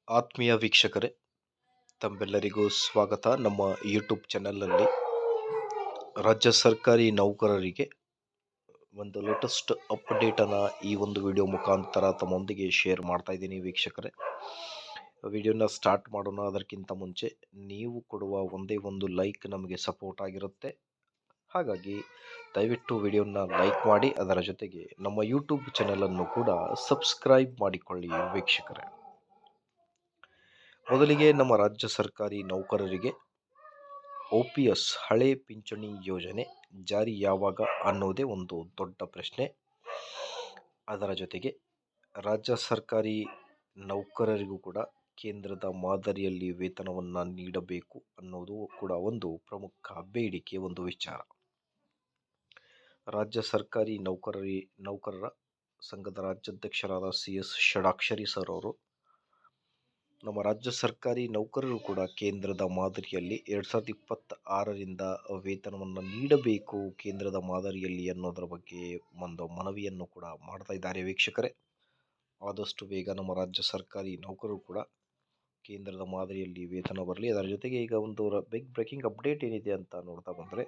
ಆತ್ಮೀಯ ವೀಕ್ಷಕರೇ, ತಮ್ಮೆಲ್ಲರಿಗೂ ಸ್ವಾಗತ. ನಮ್ಮ ಯೂಟ್ಯೂಬ್ ಚಾನಲ್ನಲ್ಲಿ ರಾಜ್ಯ ಸರ್ಕಾರಿ ನೌಕರರಿಗೆ ಒಂದು ಲೇಟೆಸ್ಟ್ ಅಪ್ಡೇಟನ್ನು ಈ ಒಂದು ವಿಡಿಯೋ ಮುಖಾಂತರ ತಮ್ಮೊಂದಿಗೆ ಶೇರ್ ಮಾಡ್ತಾ ಇದ್ದೀನಿ ವೀಕ್ಷಕರೇ. ವಿಡಿಯೋನ ಸ್ಟಾರ್ಟ್ ಮಾಡೋಣ. ಅದಕ್ಕಿಂತ ಮುಂಚೆ ನೀವು ಕೊಡುವ ಒಂದೇ ಒಂದು ಲೈಕ್ ನಮಗೆ ಸಪೋರ್ಟ್ ಆಗಿರುತ್ತೆ. ಹಾಗಾಗಿ ದಯವಿಟ್ಟು ವಿಡಿಯೋನ ಲೈಕ್ ಮಾಡಿ, ಅದರ ಜೊತೆಗೆ ನಮ್ಮ ಯೂಟ್ಯೂಬ್ ಚಾನಲನ್ನು ಕೂಡ ಸಬ್ಸ್ಕ್ರೈಬ್ ಮಾಡಿಕೊಳ್ಳಿ ವೀಕ್ಷಕರೇ. ಮೊದಲಿಗೆ ನಮ್ಮ ರಾಜ್ಯ ಸರ್ಕಾರಿ ನೌಕರರಿಗೆ OPS ಹಳೆ ಪಿಂಚಣಿ ಯೋಜನೆ ಜಾರಿ ಯಾವಾಗ ಅನ್ನೋದೇ ಒಂದು ದೊಡ್ಡ ಪ್ರಶ್ನೆ. ಅದರ ಜೊತೆಗೆ ರಾಜ್ಯ ಸರ್ಕಾರಿ ನೌಕರರಿಗೂ ಕೂಡ ಕೇಂದ್ರದ ಮಾದರಿಯಲ್ಲಿ ವೇತನವನ್ನು ನೀಡಬೇಕು ಅನ್ನೋದು ಕೂಡ ಒಂದು ಪ್ರಮುಖ ಬೇಡಿಕೆ, ಒಂದು ವಿಚಾರ. ರಾಜ್ಯ ಸರ್ಕಾರಿ ನೌಕರರ ಸಂಘದ ರಾಜ್ಯಾಧ್ಯಕ್ಷರಾದ CS ಷಡಾಕ್ಷರಿ ಸರ್ ಅವರು ನಮ್ಮ ರಾಜ್ಯ ಸರ್ಕಾರಿ ನೌಕರರು ಕೂಡ ಕೇಂದ್ರದ ಮಾದರಿಯಲ್ಲಿ 2026ರಿಂದ ವೇತನವನ್ನು ನೀಡಬೇಕು ಕೇಂದ್ರದ ಮಾದರಿಯಲ್ಲಿ ಅನ್ನೋದರ ಬಗ್ಗೆ ಒಂದು ಮನವಿಯನ್ನು ಕೂಡ ಮಾಡ್ತಾ ಇದ್ದಾರೆ ವೀಕ್ಷಕರೇ. ಆದಷ್ಟು ಬೇಗ ನಮ್ಮ ರಾಜ್ಯ ಸರ್ಕಾರಿ ನೌಕರರು ಕೂಡ ಕೇಂದ್ರದ ಮಾದರಿಯಲ್ಲಿ ವೇತನ ಬರಲಿ. ಅದರ ಜೊತೆಗೆ ಈಗ ಒಂದು ಬಿಗ್ ಬ್ರೇಕಿಂಗ್ ಅಪ್ಡೇಟ್ ಏನಿದೆ ಅಂತ ನೋಡ್ತಾ ಬಂದರೆ,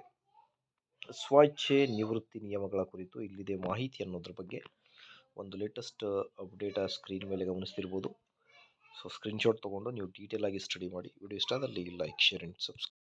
ಸ್ವಇಚ್ಛೆ ನಿವೃತ್ತಿ ನಿಯಮಗಳ ಕುರಿತು ಇಲ್ಲಿದೆ ಮಾಹಿತಿ ಅನ್ನೋದ್ರ ಬಗ್ಗೆ ಒಂದು ಲೇಟೆಸ್ಟ್ ಅಪ್ಡೇಟ್ ಸ್ಕ್ರೀನ್ ಮೇಲೆ ಗಮನಿಸ್ತಿರ್ಬೋದು. ಸೊ ಸ್ಕ್ರೀನ್ಶಾಟ್ ತೊಗೊಂಡು ನೀವು ಡೀಟೇಲ್ ಆಗಿ ಸ್ಟಡಿ ಮಾಡಿ. ವಿಡಿಯೋ ಇಷ್ಟ ಆದಲ್ಲಿ ಲೈಕ್, ಶೇರ್ ಆ್ಯಂಡ್ ಸಬ್ಸ್ಕ್ರೈಬ್.